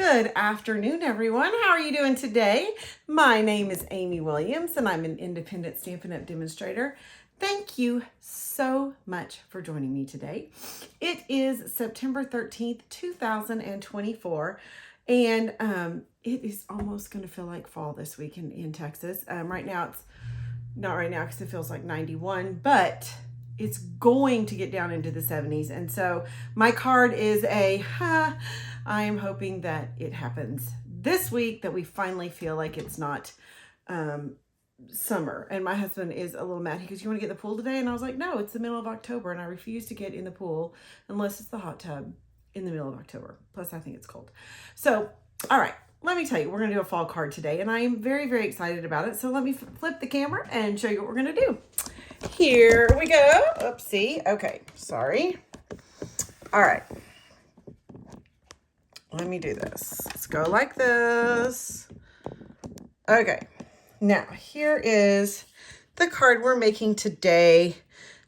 Good afternoon, everyone. How are you doing today? My name is Amy Williams, and I'm an independent Stampin' Up! Demonstrator. Thank you so much for joining me today. It is September 13th, 2024, and it is almost going to feel like fall this week in Texas. Right now, it's not right now because it feels like 91, but it's going to get down into the 70s. And so my card is I am hoping that it happens this week, that we finally feel like it's not summer. And my husband is a little mad. He goes, "You want to get in the pool today?" And I was like, "No, it's the middle of October, and I refuse to get in the pool unless it's the hot tub in the middle of October. Plus, I think it's cold." So, all right, let me tell you, we're going to do a fall card today, and I am very, very excited about it. So let me flip the camera and show you what we're going to do. Here we go. Oopsie. Okay, sorry. All right. Let me do this. Let's go like this. Okay. Now, here is the card we're making today.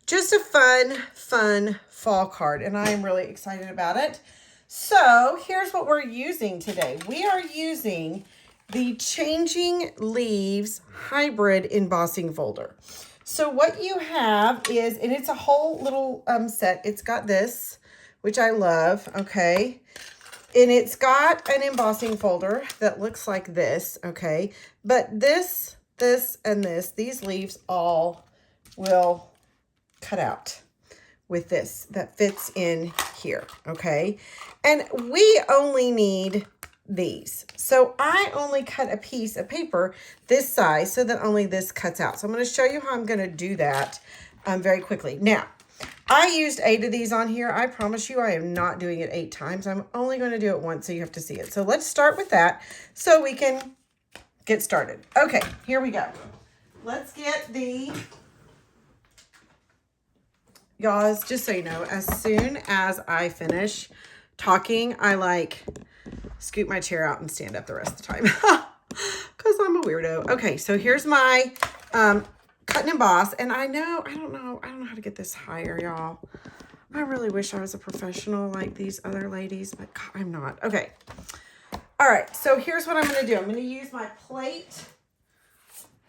Just a fun fall card, and I am really excited about it. So, here's what we're using today. We are using the Changing Leaves Hybrid Embossing Folder. So, what you have is, and it's a whole little set. It's got this, which I love, okay? And it's got an embossing folder that looks like this, okay? But this, and this, these leaves all will cut out with this that fits in here, okay? And we only need these. So I only cut a piece of paper this size so that only this cuts out. So I'm going to show you how I'm going to do that very quickly. Now, I used 8 of these on here. I promise you I am not doing it 8 times. I'm only going to do it once, so you have to see it. So let's start with that so we can get started. Okay, here we go. Let's get y'all, just so you know, as soon as I finish talking, I scoot my chair out and stand up the rest of the time because I'm a weirdo. Okay, so here's my cut and emboss, and I don't know how to get this higher, y'all. I really wish I was a professional like these other ladies, but God, I'm not. Okay. All right, so here's what I'm going to do. I'm going to use my plate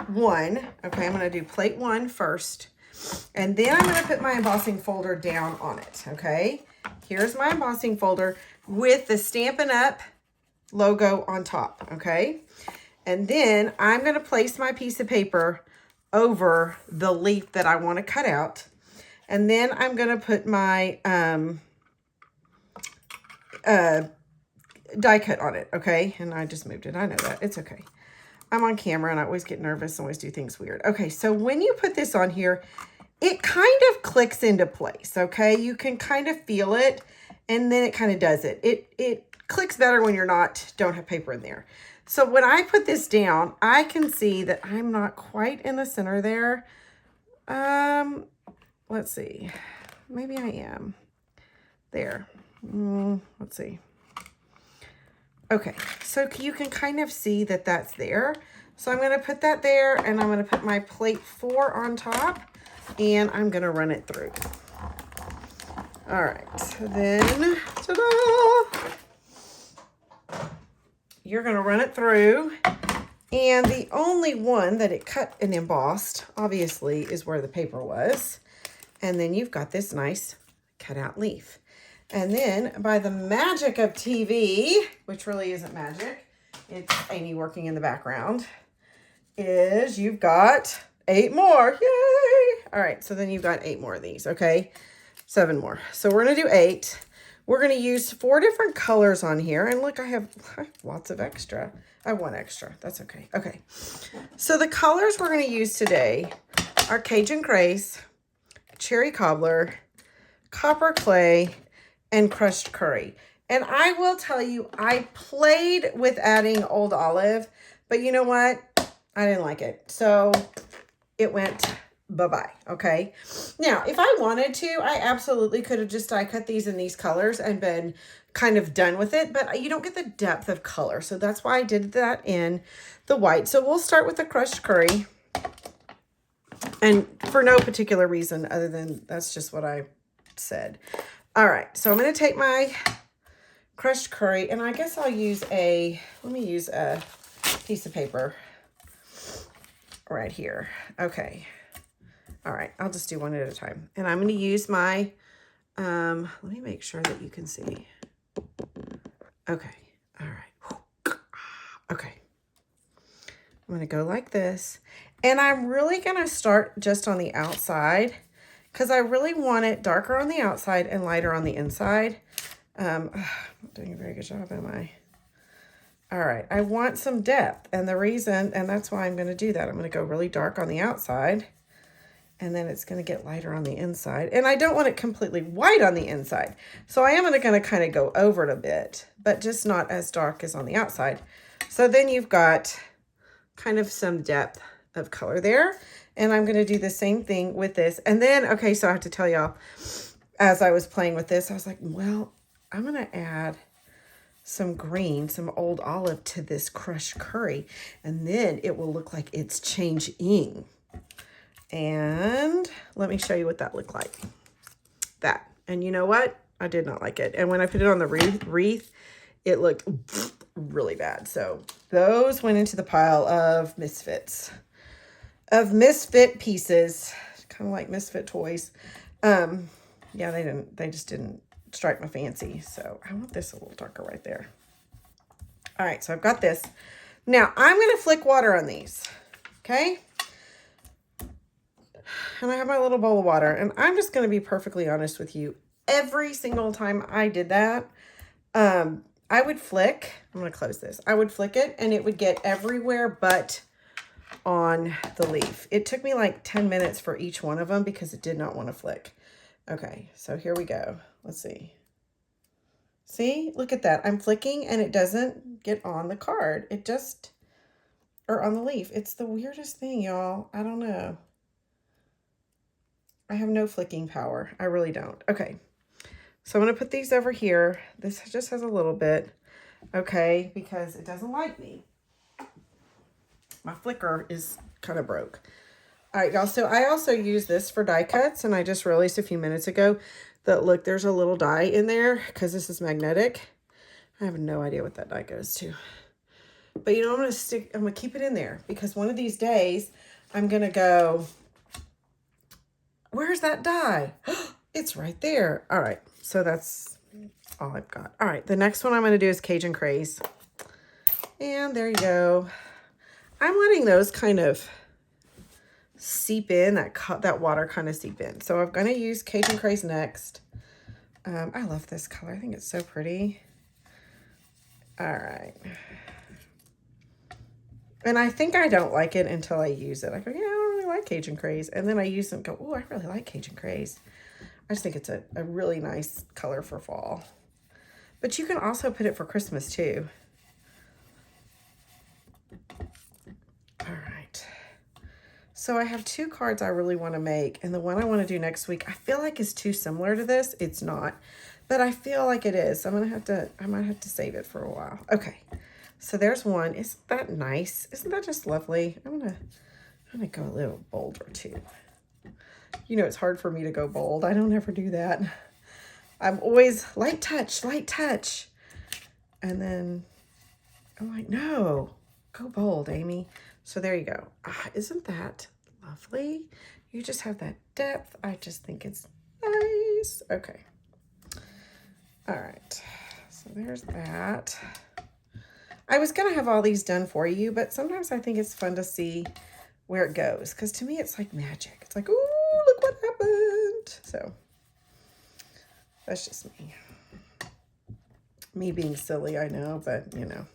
1. Okay, I'm going to do plate 1 first, and then I'm going to put my embossing folder down on it, okay? Here's my embossing folder with the Stampin' Up! Logo on top, okay? And then I'm going to place my piece of paper over the leaf that I want to cut out. And then I'm going to put my die cut on it, okay? And I just moved it. I know that. It's okay. I'm on camera and I always get nervous and always do things weird. Okay, so when you put this on here, it kind of clicks into place, okay? You can kind of feel it, and then it kind of does it. It clicks better when don't have paper in there. So when I put this down, I can see that I'm not quite in the center there. Let's see. Maybe I am. There. Let's see. Okay, so you can kind of see that that's there. So I'm going to put that there, and I'm going to put my plate 4 on top, and I'm going to run it through. All right, then, ta-da! You're going to run it through, and the only one that it cut and embossed, obviously, is where the paper was. And then you've got this nice cutout leaf. And then, by the magic of TV, which really isn't magic, it's Amy working in the background, is you've got 8 more. Yay! All right, so then you've got 8 more of these, okay? 7 more. So we're going to do 8. We're going to use 4 different colors on here. And look, I have lots of extra. I have 1 extra. That's okay. Okay. So the colors we're going to use today are Cajun Craze, Cherry Cobbler, Copper Clay, and Crushed Curry. And I will tell you, I played with adding Old Olive, but you know what? I didn't like it. So it went bye-bye, okay? Now, if I wanted to, I absolutely could have just die cut these in these colors and been kind of done with it, but you don't get the depth of color. So that's why I did that in the white. So we'll start with the Crushed Curry. And for no particular reason other than that's just what I said. All right, so I'm going to take my crushed curry, and I guess I'll use let me use a piece of paper right here. Okay. All right, I'll just do one at a time. And I'm going to use my, let me make sure that you can see. Okay, all right. Okay. I'm going to go like this. And I'm really going to start just on the outside because I really want it darker on the outside and lighter on the inside. I'm not doing a very good job, am I? All right, I want some depth. And the reason, and that's why I'm going to do that, I'm going to go really dark on the outside. And then it's going to get lighter on the inside. And I don't want it completely white on the inside. So I am going to kind of go over it a bit, but just not as dark as on the outside. So then you've got kind of some depth of color there. And I'm going to do the same thing with this. And then, okay, so I have to tell y'all, as I was playing with this, I was like, well, I'm going to add some green, some old olive to this crushed curry. And then it will look like it's changing. And let me show you what that looked like. That. And you know what? I did not like it. And when I put it on the wreath, it looked really bad. So those went into the pile of misfits. Of misfit pieces. Kind of like misfit toys. Yeah, they just didn't strike my fancy. So I want this a little darker right there. All right, so I've got this. Now I'm going to flick water on these. Okay. And I have my little bowl of water, and I'm just going to be perfectly honest with you. Every single time I did that, I would flick. I'm going to close this. I would flick it, and it would get everywhere but on the leaf. It took me like 10 minutes for each one of them because it did not want to flick. Okay, so here we go. Let's see. See? Look at that. I'm flicking, and it doesn't get on the card. It just, or on the leaf. It's the weirdest thing, y'all. I don't know. I have no flicking power. I really don't. Okay. So I'm going to put these over here. This just has a little bit. Okay. Because it doesn't like me. My flicker is kind of broke. All right, y'all. So I also use this for die cuts. And I just realized a few minutes ago that, look, there's a little die in there because this is magnetic. I have no idea what that die goes to. But, you know, I'm going to keep it in there because one of these days I'm going to go, where's that die? It's right there. All right. So that's all I've got. All right. The next one I'm going to do is Cajun Craze. And there you go. I'm letting those kind of seep in, that water kind of seep in. So I'm going to use Cajun Craze next. I love this color. I think it's so pretty. All right. And I think I don't like it until I use it. I go, yeah, I don't really like Cajun Craze. And then I use it and go, oh, I really like Cajun Craze. I just think it's a really nice color for fall. But you can also put it for Christmas too. All right. So I have two cards I really want to make. And the one I want to do next week, I feel like is too similar to this. It's not. But I feel like it is. So I might have to save it for a while. Okay. So there's one. Isn't that nice? Isn't that just lovely? I'm gonna go a little bolder too. You know, it's hard for me to go bold. I don't ever do that. I'm always light touch. And then I'm like, no, go bold, Amy. So there you go. Isn't that lovely? You just have that depth. I just think it's nice. Okay. All right. So there's that. I was going to have all these done for you, but sometimes I think it's fun to see where it goes. Because to me, it's like magic. It's like, ooh, look what happened. So that's just me. Me being silly, I know, but you know.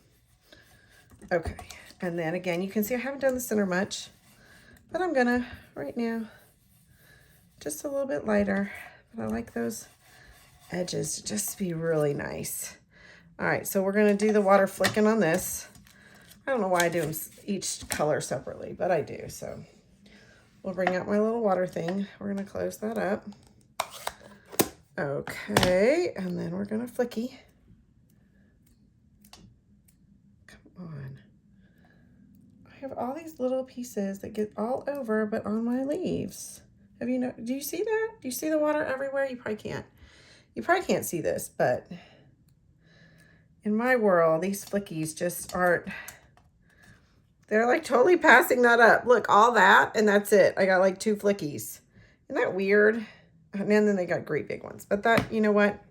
Okay. And then again, you can see I haven't done the center much, but I'm going to right now just a little bit lighter. But I like those edges to just be really nice. All right, so we're going to do the water flicking on this. I don't know why I do them each color separately, but I do. So we'll bring out my little water thing. We're going to close that up. Okay, and then we're going to flicky. Come on. I have all these little pieces that get all over, but on my leaves. Do you see that? Do you see the water everywhere? You probably can't. You probably can't see this, but in my world, these flickies just aren't, they're like totally passing that up. Look, all that, and that's it. I got like 2 flickies. Isn't that weird? And then they got great big ones. But that, you know what?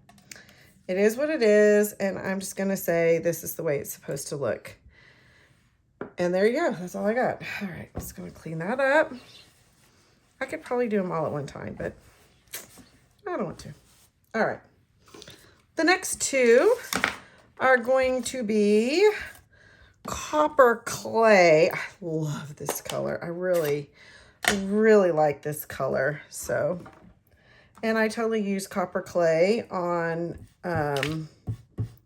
It is what it is. And I'm just going to say this is the way it's supposed to look. And there you go. That's all I got. All right. I'm just going to clean that up. I could probably do them all at one time, but I don't want to. All right. The next 2 are going to be copper clay. I love this color. I really like this color. So, and I totally used copper clay on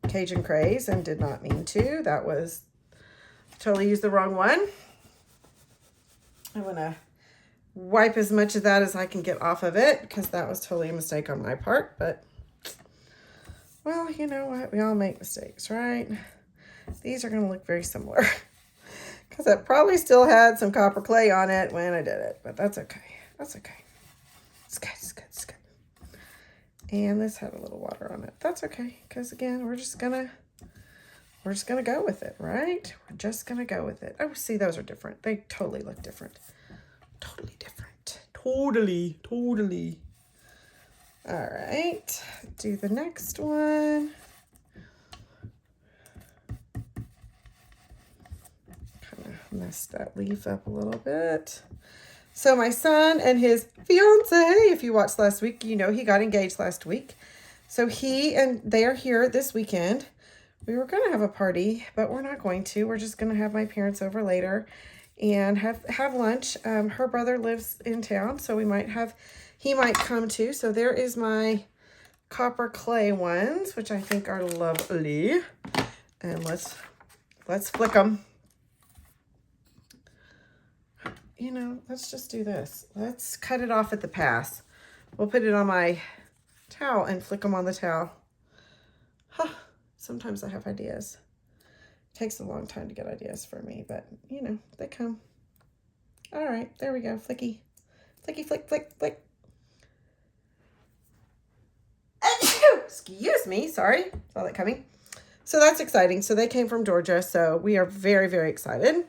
Cajun Craze and did not mean to. That was, totally used the wrong one. I'm going to wipe as much of that as I can get off of it because that was totally a mistake on my part. But, well, you know what? We all make mistakes, right? These are going to look very similar because it probably still had some copper clay on it when I did it, but that's okay. That's okay. It's good, it's good, it's good. And this had a little water on it. That's okay, because again, we're just gonna go with it, right? We're just gonna go with it. Oh, see, those are different. They totally look different. Totally different. Totally. All right, do the next one. Kind of messed that leaf up a little bit. So my son and his fiance, if you watched last week, you know he got engaged last week. So they are here this weekend. We were going to have a party, but we're not going to. We're just going to have my parents over later and have lunch. Her brother lives in town, so he might come too. So there is my copper clay ones, which I think are lovely. And let's flick them. You know, let's just do this. Let's cut it off at the pass. We'll put it on my towel and flick them on the towel. Huh. Sometimes I have ideas. It takes a long time to get ideas for me, but you know, they come. All right, there we go. Flicky. Flicky, flick, flick, flick. Excuse me, sorry. Saw that coming. So that's exciting. So they came from Georgia, so we are very, very excited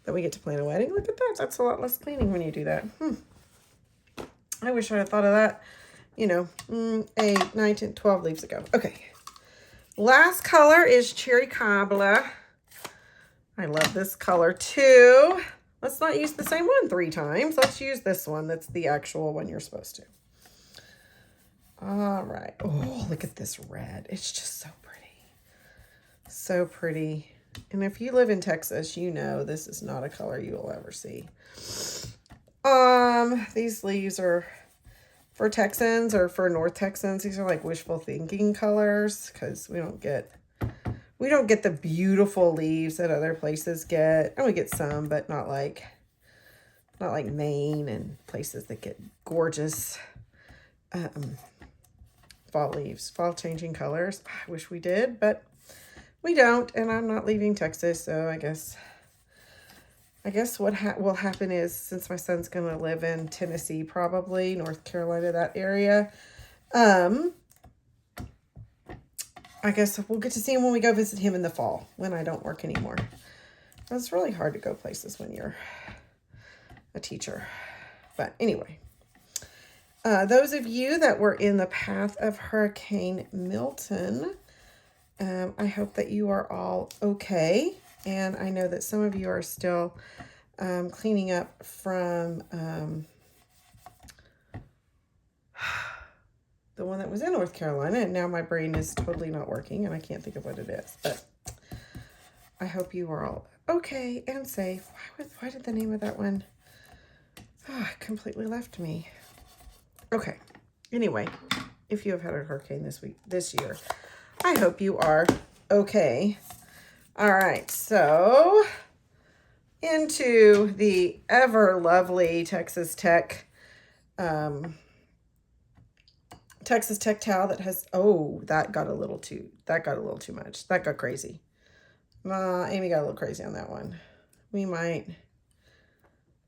that we get to plan a wedding. Look at that. That's a lot less cleaning when you do that. I wish I had thought of that, you know, 8, 9, 10, 12 leaves ago. Okay. Last color is Cherry Cobbler. I love this color too. Let's not use the same one 3 times. Let's use this one. That's the actual one you're supposed to. All right. Oh, look at this red. It's just so pretty. So pretty. And if you live in Texas, you know this is not a color you will ever see. These leaves are for Texans or for North Texans. These are like wishful thinking colors because we don't get the beautiful leaves that other places get. And we get some, but not like Maine and places that get gorgeous fall leaves, fall changing colors. I wish we did, but we don't, and I'm not leaving Texas, so I guess what will happen is, since my son's going to live in Tennessee, probably, North Carolina, that area, I guess we'll get to see him when we go visit him in the fall, when I don't work anymore. It's really hard to go places when you're a teacher. But anyway, those of you that were in the path of Hurricane Milton, I hope that you are all okay. And I know that some of you are still cleaning up from the one that was in North Carolina. And now my brain is totally not working and I can't think of what it is. But I hope you are all okay and safe. Why did the name of that one? Oh, it completely left me. Okay. Anyway, if you have had a hurricane this year, I hope you are okay. All right, so into the ever lovely Texas Tech towel that has, oh, that got a little too much. That got crazy. Amy got a little crazy on that one. We might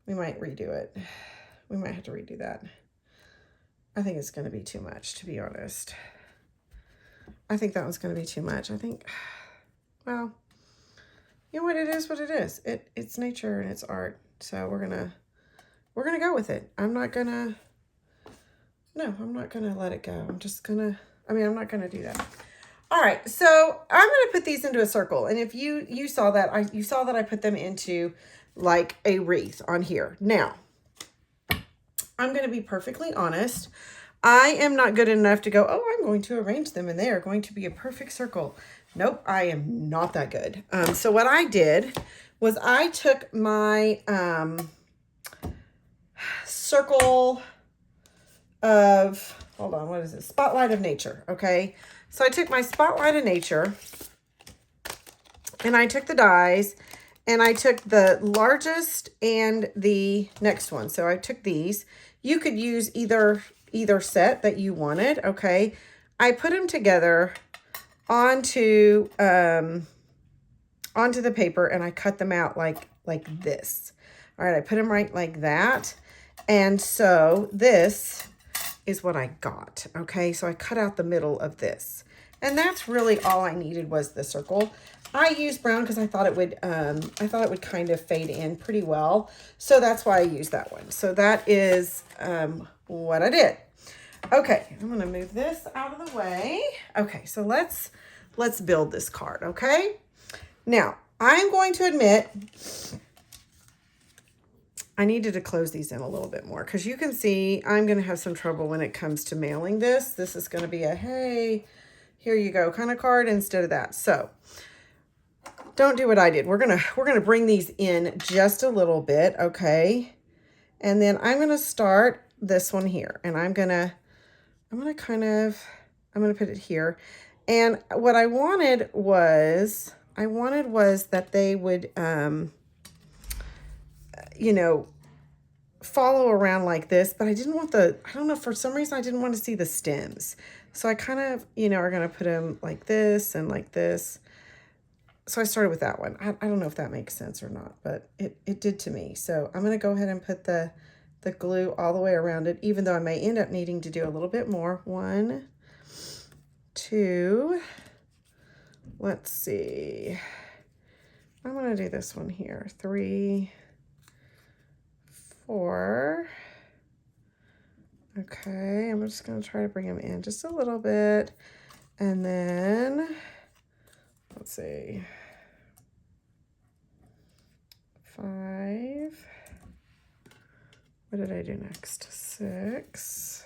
redo it. We might have to redo that. I think it's going to be too much, to be honest. I think that one's going to be too much. I think, well, you know what, it is what it is. It's nature and it's art. So we're gonna go with it. I'm not gonna let it go. I'm not gonna do that. All right, so I'm gonna put these into a circle. And if you saw that, I put them into like a wreath on here. Now, I'm gonna be perfectly honest. I am not good enough to go, oh, I'm going to arrange them and they are going to be a perfect circle. Nope, I am not that good. So what I did was I took my circle of, hold on, what is it? Spotlight of Nature, okay? So I took my Spotlight of Nature and I took the dies and I took the largest and the next one. So I took these. You could use either set that you wanted, okay? I put them together onto the paper and I cut them out like this. All right, I put them right like that. And so this is what I got, okay? So I cut out the middle of this. And that's really all I needed was the circle. I used brown because I thought it would kind of fade in pretty well. So that's why I used that one. So that is what I did. Okay, I'm gonna move this out of the way. Okay, so let's build this card, okay? Now, I'm going to admit I needed to close these in a little bit more because you can see I'm going to have some trouble when it comes to mailing this. This is going to be a, hey, here you go kind of card instead of that. So don't do what I did. We're going to bring these in just a little bit, okay? And then I'm going to start this one here and I'm going to put it here. And what I wanted was that they would you know, follow around like this, but I didn't want I don't know, for some reason I didn't want to see the stems. So I kind of, you know, are going to put them like this and like this. So I started with that one. I don't know if that makes sense or not, but it did to me. So I'm going to go ahead and put the glue all the way around it, even though I may end up needing to do a little bit more. 1, 2, let's see. I'm going to do this one here. 3, 4. Okay, I'm just going to try to bring them in just a little bit. And then, let's see, 5. What did I do next? 6.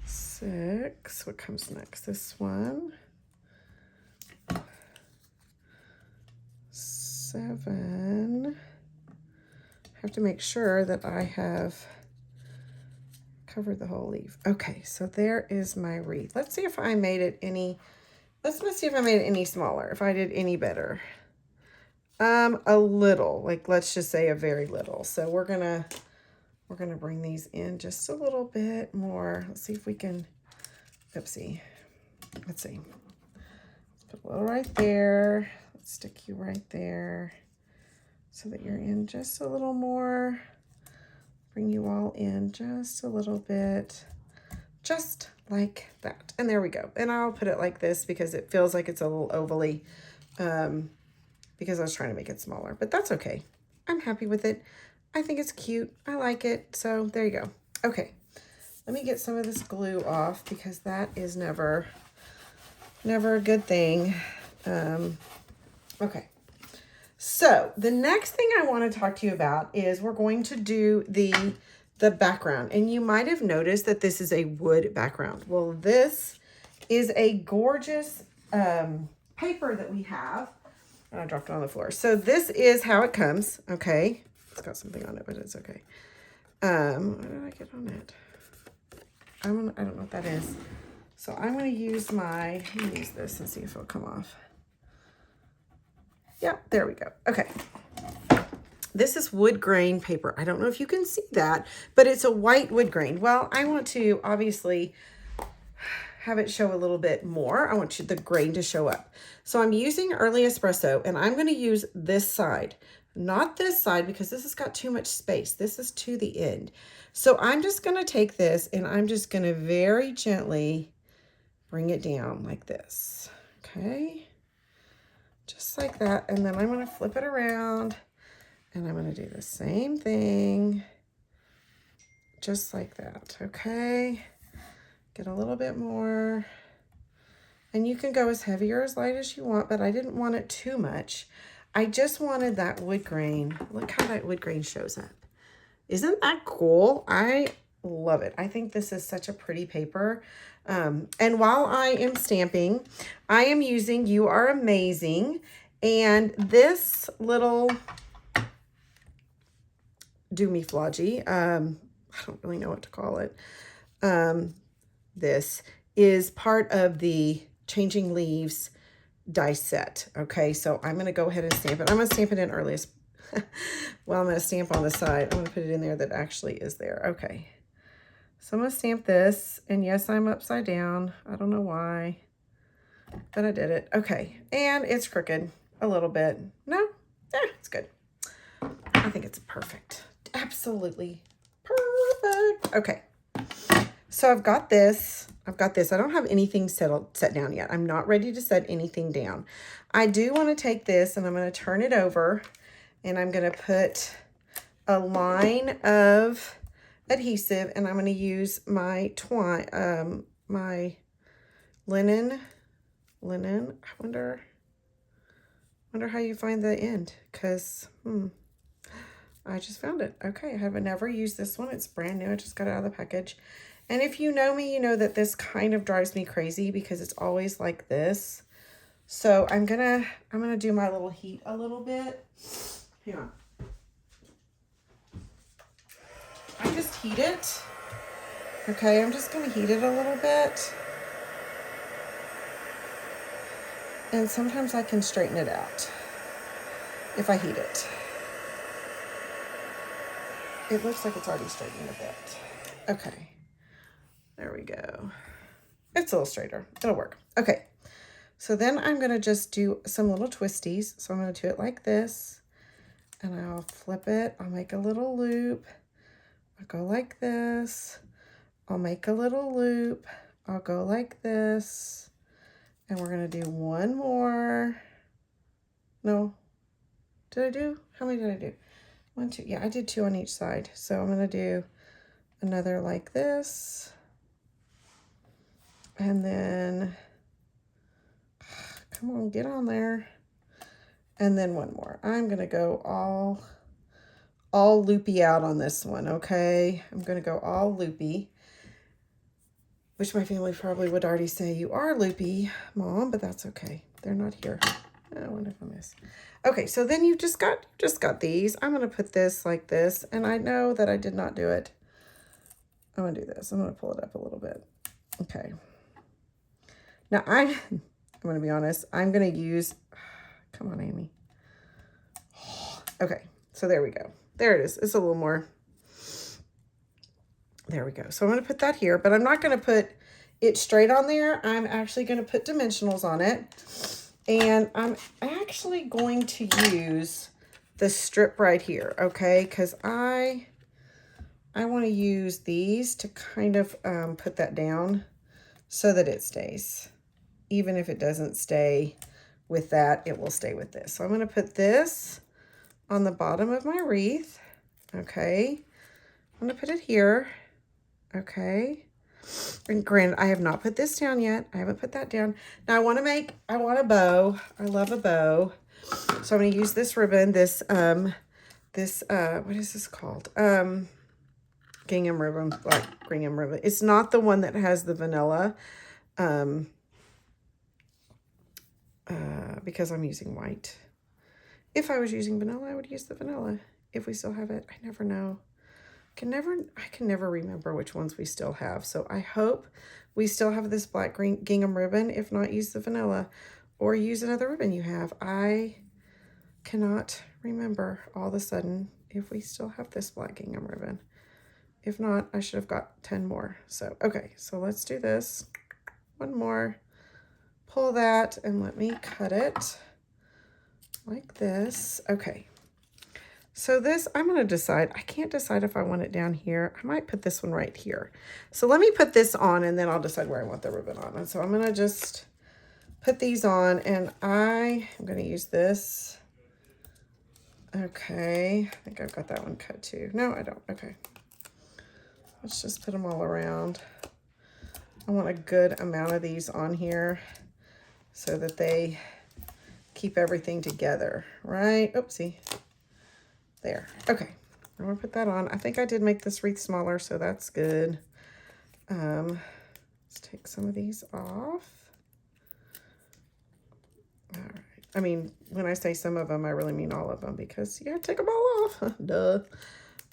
6. What comes next? This one. 7. I have to make sure that I have covered the whole leaf. Okay, so there is my wreath. Let's see if I made it any, let's see if I made it any smaller, if I did any better. A little, like let's just say a very little. So we're gonna bring these in just a little bit more. Let's see if we can, oopsie. Let's see. Let's put a little right there. Let's stick you right there so that you're in just a little more. Bring you all in just a little bit, just like that. And there we go. And I'll put it like this because it feels like it's a little ovally, because I was trying to make it smaller, but that's okay. I'm happy with it. I think it's cute. I like it. So there you go. Okay. Let me get some of this glue off because that is never a good thing. Okay. So the next thing I want to talk to you about is we're going to do the background. And you might have noticed that this is a wood background. Well, this is a gorgeous paper that we have. And I dropped it on the floor. So this is how it comes. Okay. It's got something on it, but it's okay. What did I get on it? I don't know what that is. So I'm going to use this and see if it'll come off. Yeah, there we go. Okay. This is wood grain paper. I don't know if you can see that, but it's a white wood grain. Well, I want to obviously have it show a little bit more. I want the grain to show up. So I'm using Early Espresso and I'm going to use this side. not this side because this has got too much space. This is to the end. So I'm just going to take this and I'm just going to very gently bring it down like this. Okay. Just like that. And then I'm going to flip it around and I'm going to do the same thing. Just like that. Okay. Get a little bit more. And you can go as heavy or as light as you want, but I didn't want it too much. I just wanted that wood grain. Look how that wood grain shows up. Isn't that cool? I love it. I think this is such a pretty paper. And while I am stamping, I am using You Are Amazing. And this little Do Me Flodgy, I don't really know what to call it. This is part of the Changing Leaves die set. Okay, so I'm going to go ahead and stamp it. I'm going to stamp it in earliest. Well, I'm going to stamp on the side. I'm going to put it in there that actually is there. Okay, so I'm going to stamp this. And yes, I'm upside down. I don't know why, but I did it. Okay, and it's crooked a little bit. No, it's good. I think it's perfect. Absolutely perfect. Okay. So I've got this. I don't have anything set down yet. I'm not ready to set anything down. I do want to take this and I'm going to turn it over and I'm going to put a line of adhesive and I'm going to use my twine, my linen. I wonder how you find the end because, I just found it. Okay, I have never used this one. It's brand new. I just got it out of the package. And if you know me, you know that this kind of drives me crazy because it's always like this. So I'm gonna do my little heat a little bit. Hang on. I just heat it. Okay, I'm just gonna heat it a little bit. And sometimes I can straighten it out if I heat it. It looks like it's already straightening a bit. Okay. There we go. It's a little straighter. It'll work. Okay. So then I'm going to just do some little twisties. So I'm going to do it like this. And I'll flip it. I'll make a little loop. I'll go like this. I'll make a little loop. I'll go like this. And we're going to do one more. No. Did I do? How many did I do? 1, 2. Yeah, I did 2 on each side. So I'm going to do another like this. And then, come on, get on there. And then one more. I'm going to go all loopy out on this one, okay? I'm going to go all loopy, which my family probably would already say, you are loopy, Mom, but that's okay. They're not here. I wonder if I miss. Okay, so then you just got these. I'm going to put this like this, and I know that I did not do it. I'm going to do this. I'm going to pull it up a little bit. Okay. Now, I'm going to be honest. I'm going to use, come on, Amy. Okay, so there we go. There it is. It's a little more. There we go. So I'm going to put that here, but I'm not going to put it straight on there. I'm actually going to put dimensionals on it. And I'm actually going to use the strip right here, okay? Because I want to use these to kind of put that down so that it stays. Even if it doesn't stay with that, it will stay with this. So I'm going to put this on the bottom of my wreath, okay? I'm going to put it here, okay? And granted, I have not put this down yet. I haven't put that down. Now I want a bow. I love a bow. So I'm going to use this ribbon, this, what is this called? Gingham ribbon, black gingham ribbon. It's not the one that has the vanilla, because I'm using white. If I was using vanilla, I would use the vanilla. If we still have it, I never know. I can never remember which ones we still have. So I hope we still have this black gingham ribbon. If not, use the vanilla or use another ribbon you have. I cannot remember all of a sudden if we still have this black gingham ribbon. If not, I should have got 10 more. So, okay, so let's do this. One more. Pull that and let me cut it like this. Okay. So this, I'm going to decide. I can't decide if I want it down here. I might put this one right here. So let me put this on and then I'll decide where I want the ribbon on. And so I'm going to just put these on and I am going to use this. Okay. I think I've got that one cut too. No, I don't. Okay. Let's just put them all around. I want a good amount of these on here so that they keep everything together, right? Oopsie. There. Okay. I'm going to put that on. I think I did make this wreath smaller, so that's good. Let's take some of these off. All right. I mean, when I say some of them, I really mean all of them because, yeah, take them all off. Duh.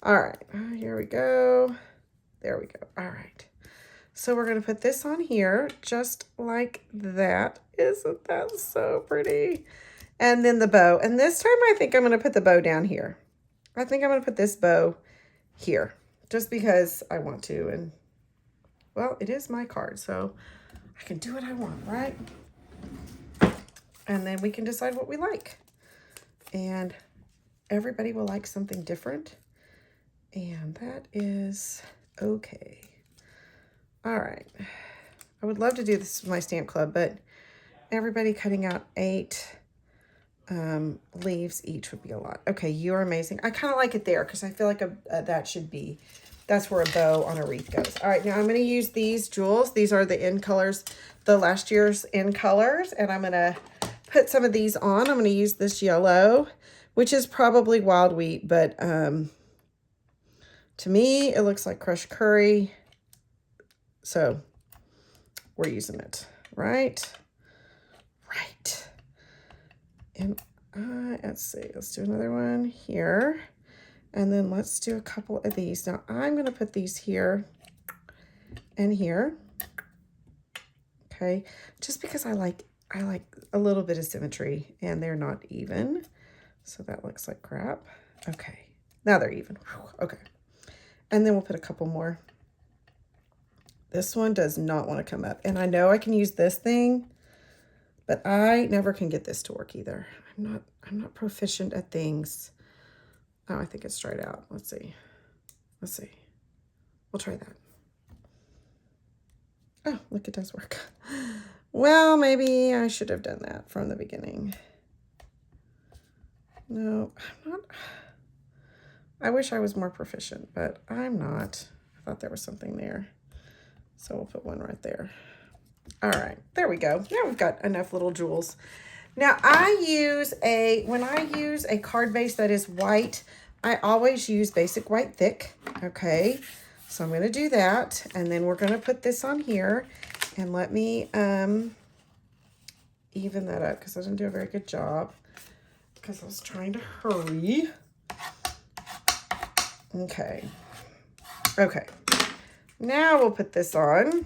All right. Here we go. There we go. All right. So we're going to put this on here just like that. Isn't that so pretty? And then the bow. And this time I think I'm going to put the bow down here. I think I'm going to put this bow here just because I want to. And, well, it is my card, so I can do what I want, right? And then we can decide what we like. And everybody will like something different. And that is okay. All right. I would love to do this with my stamp club, but everybody cutting out 8 leaves each would be a lot. Okay, you're amazing. I kind of like it there because I feel like that's where a bow on a wreath goes. All right, now I'm going to use these jewels. These are the end colors, the last year's end colors, and I'm going to put some of these on. I'm going to use this yellow, which is probably wild wheat, but to me, it looks like crushed curry. So we're using it, right? Right. And let's see, let's do another one here. And then let's do a couple of these. Now I'm going to put these here and here. Okay. Just because I like a little bit of symmetry and they're not even. So that looks like crap. Okay. Now they're even. Okay. And then we'll put a couple more. This one does not want to come up. And I know I can use this thing, but I never can get this to work either. I'm not proficient at things. Oh, I think it's straight out. Let's see. Let's see. We'll try that. Oh, look, it does work. Well, maybe I should have done that from the beginning. No, I'm not. I wish I was more proficient, but I'm not. I thought there was something there. So we'll put one right there. All right, there we go. Now we've got enough little jewels. Now when I use a card base that is white, I always use basic white thick. Okay, so I'm going to do that. And then we're going to put this on here. And let me even that up because I didn't do a very good job because I was trying to hurry. Okay. Okay. Now we'll put this on.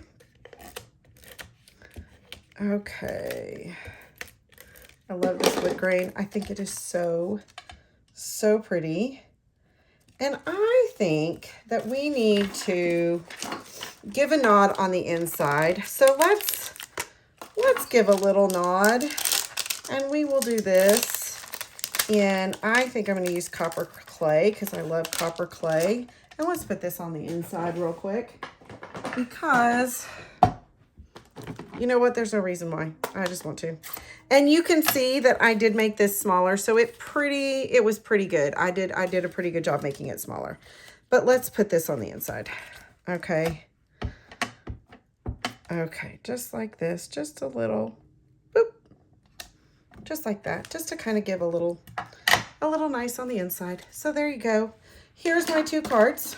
Okay. I love this wood grain. I think it is so, so pretty. And I think that we need to give a nod on the inside. So let's give a little nod. And we will do this. And I think I'm going to use copper clay because I love copper clay. And let's put this on the inside real quick because you know what? There's no reason why. I just want to. And you can see that I did make this smaller. So it was pretty good. I did a pretty good job making it smaller. But let's put this on the inside. Okay. Okay. Just like this. Just a little. Boop. Just like that. Just to kind of give a little nice on the inside. So there you go. Here's my 2 cards.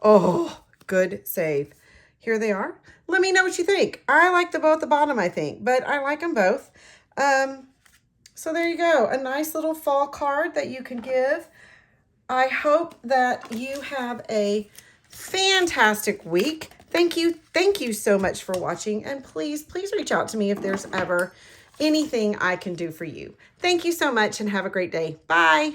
Oh, good save. Here they are. Let me know what you think. I like the bow at the bottom, I think, but I like them both. So there you go. A nice little fall card that you can give. I hope that you have a fantastic week. Thank you so much for watching. And please reach out to me if there's ever anything I can do for you. Thank you so much and have a great day. Bye.